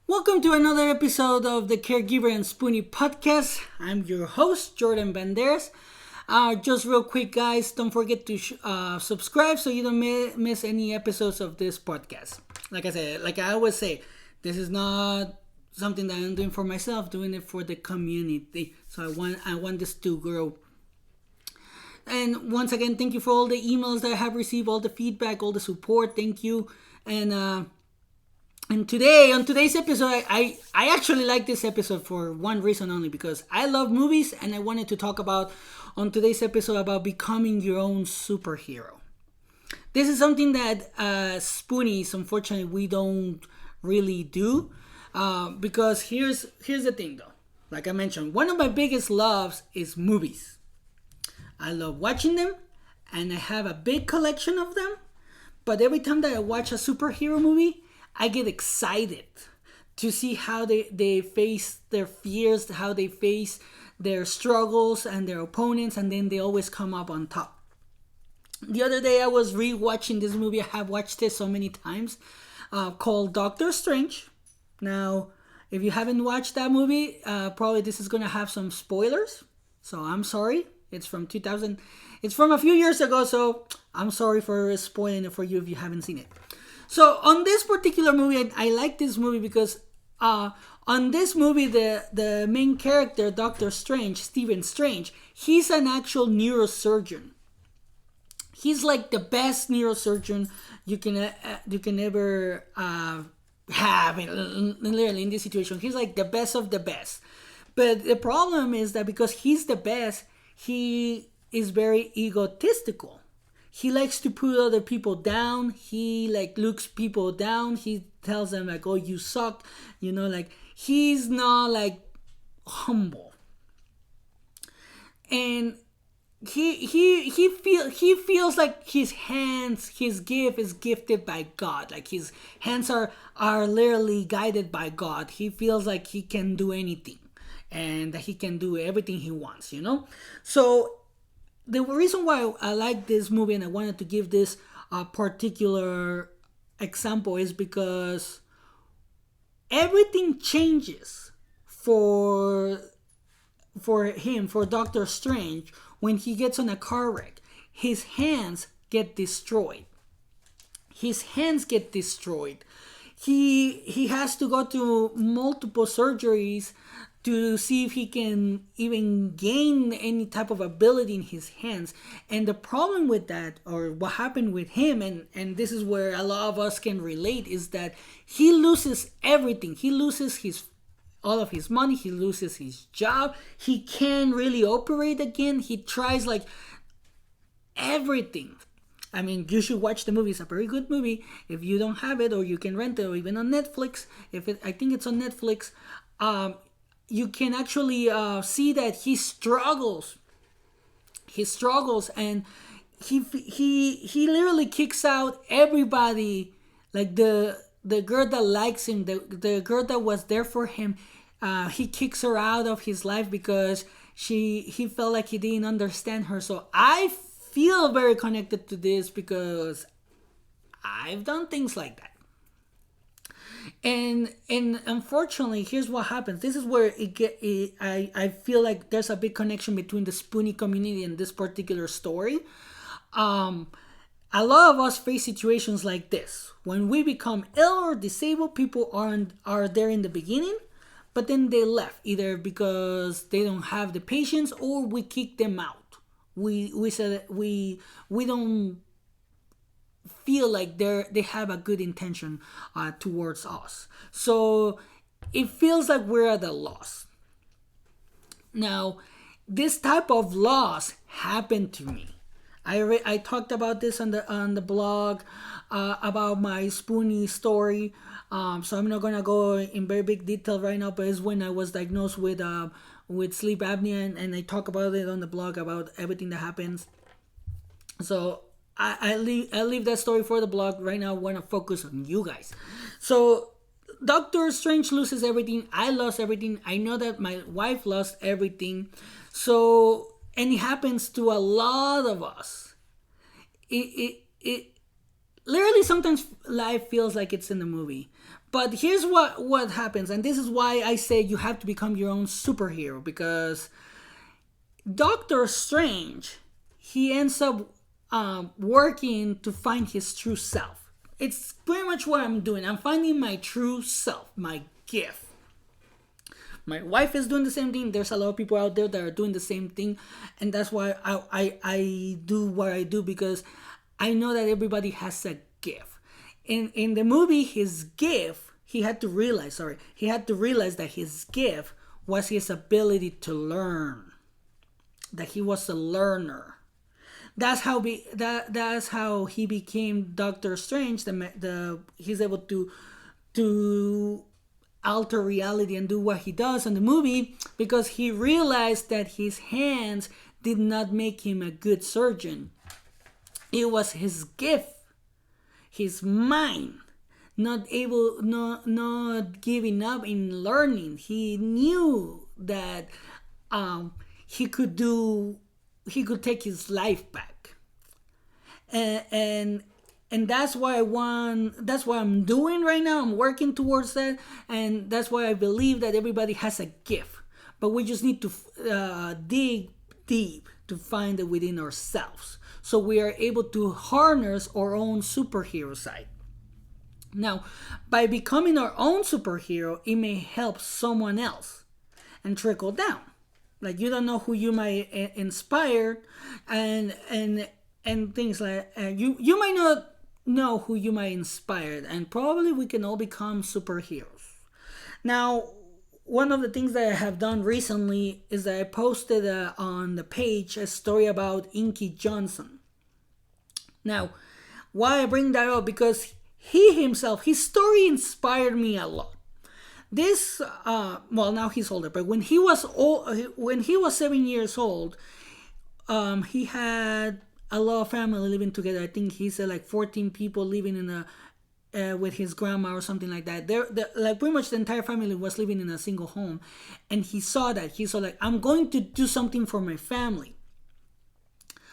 Welcome to another episode of the Caregiver and Spoonie podcast. I'm your host, Jordan Banderas. Just real quick, guys, don't forget to subscribe so you don't miss any episodes of this podcast. Like I said, like I always say, this is not something that I'm doing for myself, doing it for the community. So I want this to grow. And once again, thank you for all the emails that I have received, all the feedback, all the support. Thank you. And today, on today's episode, I actually like this episode for one reason only, because I love movies and I wanted to talk about, on today's episode, about becoming your own superhero. This is something that Spoonies, unfortunately, we don't really do, because here's the thing though. Like I mentioned, one of my biggest loves is movies. I love watching them and I have a big collection of them, but every time that I watch a superhero movie, I get excited to see how they face their fears, how they face their struggles and their opponents, and then they always come up on top. The other day I was re-watching this movie. I have watched it so many times, called Doctor Strange. Now, if you haven't watched that movie, probably this is going to have some spoilers. So I'm sorry. It's from 2000. It's from a few years ago, so I'm sorry for spoiling it for you if you haven't seen it. So on this particular movie, I like this movie because on this movie, the main character, Doctor Strange, Stephen Strange, he's an actual neurosurgeon. He's like the best neurosurgeon you can ever have, literally in this situation. He's like the best of the best. But the problem is that because he's the best, he is very egotistical. He likes to put other people down. He looks people down. He tells them like, "Oh, you suck," like he's not like humble. And he feels like his hands, his gift is gifted by God. Like his hands are literally guided by God. He feels like he can do anything and that he can do everything he wants. So the reason why I like this movie and I wanted to give this particular example is because everything changes for him, for Doctor Strange, when he gets on a car wreck. His hands get destroyed. He has to go to multiple surgeries to see if he can even gain any type of ability in his hands. And the problem with that, or what happened with him, and this is where a lot of us can relate, is that he loses everything. He loses all of his money. He loses his job. He can't really operate again. He tries like everything. I mean, you should watch the movie. It's a very good movie. If you don't have it, or you can rent it, or even on Netflix. I think it's on Netflix. You can actually see that he struggles. And he literally kicks out everybody. Like the girl that likes him, the girl that was there for him, he kicks her out of his life because he felt like he didn't understand her. So I feel very connected to this because I've done things like that. And unfortunately, here's what happens. This is where I feel like there's a big connection between the Spoonie community and this particular story. A lot of us face situations like this. When we become ill or disabled, people are there in the beginning, but then they left, either because they don't have the patience or we kick them out. We said we don't feel like they have a good intention towards us. So it feels like we're at a loss. Now, this type of loss happened to me. I talked about this on the blog about my Spoonie story. So I'm not gonna go in very big detail right now, but it's when I was diagnosed with sleep apnea, and I talk about it on the blog about everything that happens. So I leave that story for the blog. Right now I want to focus on you guys. So Doctor Strange loses everything. I lost everything. I know that my wife lost everything. So, and it happens to a lot of us. It literally sometimes life feels like it's in the movie. But here's what happens, and this is why I say you have to become your own superhero, because Doctor Strange, he ends up working to find his true self. It's pretty much what I'm doing. I'm finding my true self, my gift. My wife is doing the same thing. There's a lot of people out there that are doing the same thing, and that's why I do what I do, because I know that everybody has a gift. In the movie, his gift, he had to realize that his gift was his ability to learn, that he was a learner. That's how he became Doctor Strange. He's able to alter reality and do what he does in the movie, because he realized that his hands did not make him a good surgeon. It was his gift, his mind, not giving up in learning. He knew that he could take his life back, and that's what I'm doing right now. I'm working towards that, and that's why I believe that everybody has a gift, but we just need to dig deep to find it within ourselves, so we are able to harness our own superhero side. Now, by becoming our own superhero, it may help someone else and trickle down. Like, you don't know who you might inspire, and things like you might not know who you might inspire, and probably we can all become superheroes. Now, one of the things that I have done recently is that I posted on the page a story about Inky Johnson. Now, why I bring that up? Because his story inspired me a lot. This, now he's older, but when he was 7 years old, he had a lot of family living together. I think he said like 14 people living in with his grandma or something like that. Like pretty much the entire family was living in a single home, and he saw like, I'm going to do something for my family.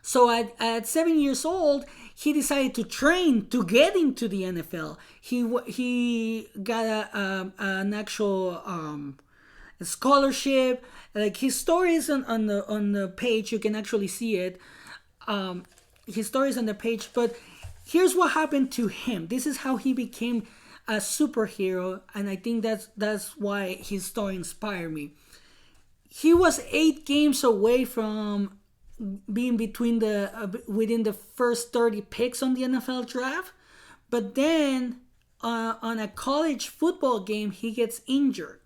So at 7 years old, he decided to train to get into the NFL. He got an actual scholarship. Like, his story is on the page. You can actually see it. His story is on the page. But here's what happened to him. This is how he became a superhero, and I think that's why his story inspired me. He was 8 games away from being within the first 30 picks on the NFL draft, but then on a college football game he gets injured,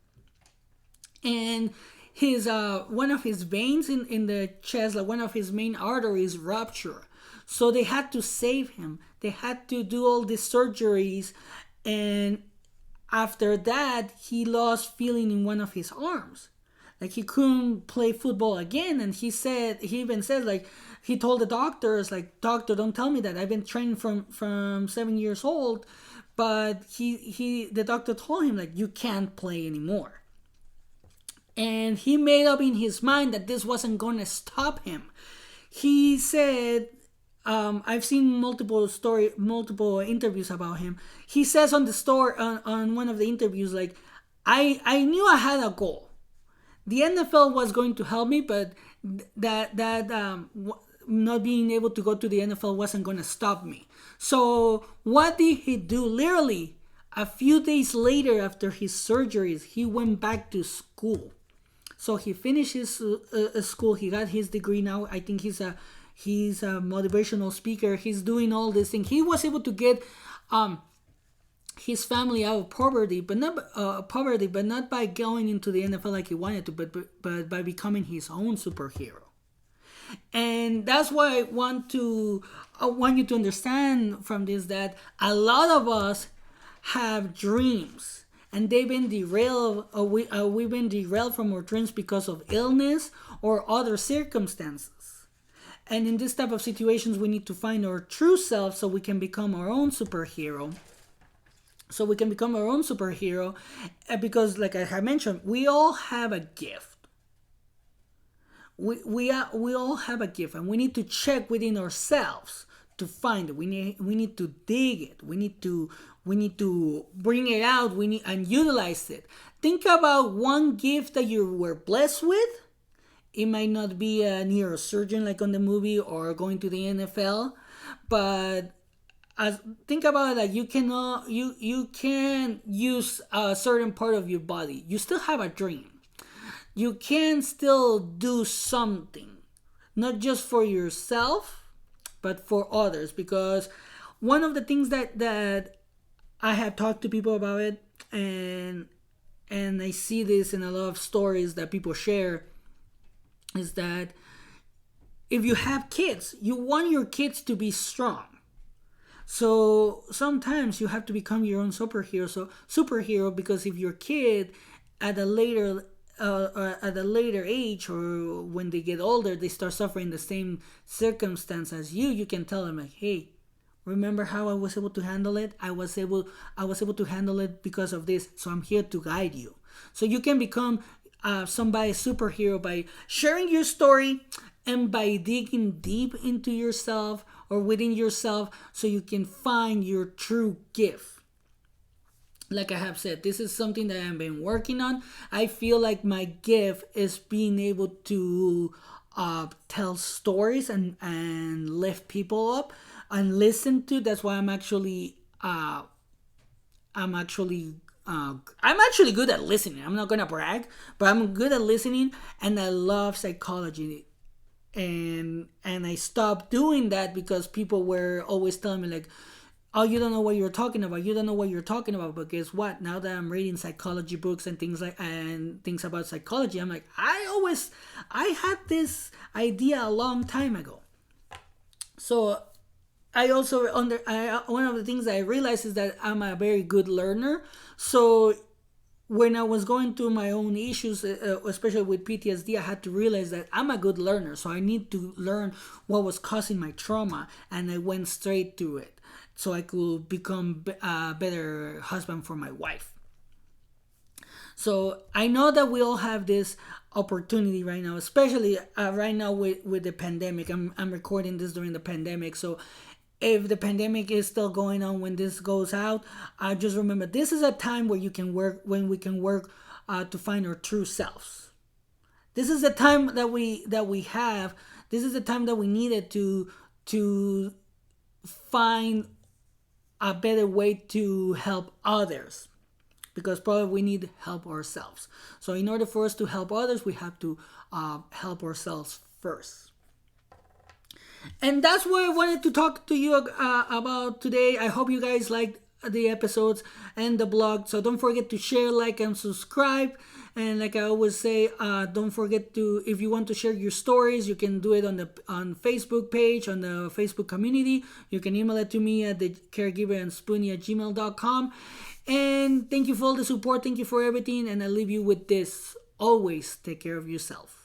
and his one of his veins in the chest, like one of his main arteries, ruptured. So they had to save him. They had to do all these surgeries, and after that he lost feeling in one of his arms. Like, he couldn't play football again, and he even said, like, he told the doctors, like, doctor, don't tell me that. I've been training from 7 years old, but the doctor told him, like, you can't play anymore. And he made up in his mind that this wasn't going to stop him. He said, I've seen multiple interviews about him. He says on one of the interviews, like, I knew I had a goal. The NFL was going to help me, but that not being able to go to the NFL wasn't going to stop me. So what did he do? Literally, a few days later after his surgeries, he went back to school. So he finished his school. He got his degree now. I think he's a motivational speaker. He's doing all this thing. He was able to get his family out of poverty, but not by going into the NFL like he wanted to, but by becoming his own superhero. And that's why I want you to understand from this that a lot of us have dreams, and they've been derailed. We've been derailed from our dreams because of illness or other circumstances. And in this type of situations, we need to find our true self so we can become our own superhero. Because, like I have mentioned, we all have a gift. We all have a gift, and we need to check within ourselves to find it. We need to dig it. We need to bring it out. We need and utilize it. Think about one gift that you were blessed with. It might not be a neurosurgeon like on the movie or going to the NFL, but think about it, that you can use a certain part of your body. You still have a dream. You can still do something, not just for yourself, but for others. Because one of the things that I have talked to people about it, and I see this in a lot of stories that people share, is that if you have kids, you want your kids to be strong. So sometimes you have to become your own superhero, because if your kid at a later age, or when they get older, they start suffering the same circumstance as you, you can tell them like, hey, remember how I was able to handle it? I was able to handle it because of this. So I'm here to guide you. So you can become somebody's superhero by sharing your story and by digging deep into yourself or within yourself, so you can find your true gift. Like I have said, this is something that I've been working on. I feel like my gift is being able to tell stories and lift people up and listen to. That's why I'm actually good at listening. I'm not gonna brag, but I'm good at listening, and I love psychology. And I stopped doing that because people were always telling me like, oh, you don't know what you're talking about. You don't know what you're talking about. But guess what? Now that I'm reading psychology books and things about psychology, I'm like, I had this idea a long time ago. So I also one of the things I realized is that I'm a very good learner. So when I was going through my own issues, especially with PTSD, I had to realize that I'm a good learner. So I need to learn what was causing my trauma, and I went straight to it so I could become a better husband for my wife. So I know that we all have this opportunity right now, especially right now with the pandemic. I'm recording this during the pandemic, so if the pandemic is still going on when this goes out, I just remember this is a time where we can work to find our true selves. This is the time that we have. This is the time that we needed to find a better way to help others, because probably we need help ourselves. So in order for us to help others, we have to help ourselves first. And that's what I wanted to talk to you about today. I hope you guys liked the episodes and the blog. So don't forget to share, like, and subscribe. And like I always say, don't forget to, if you want to share your stories, you can do it on Facebook page, on the Facebook community. You can email it to me at the caregiverandspoony@gmail.com. And thank you for all the support. Thank you for everything. And I leave you with this. Always take care of yourself.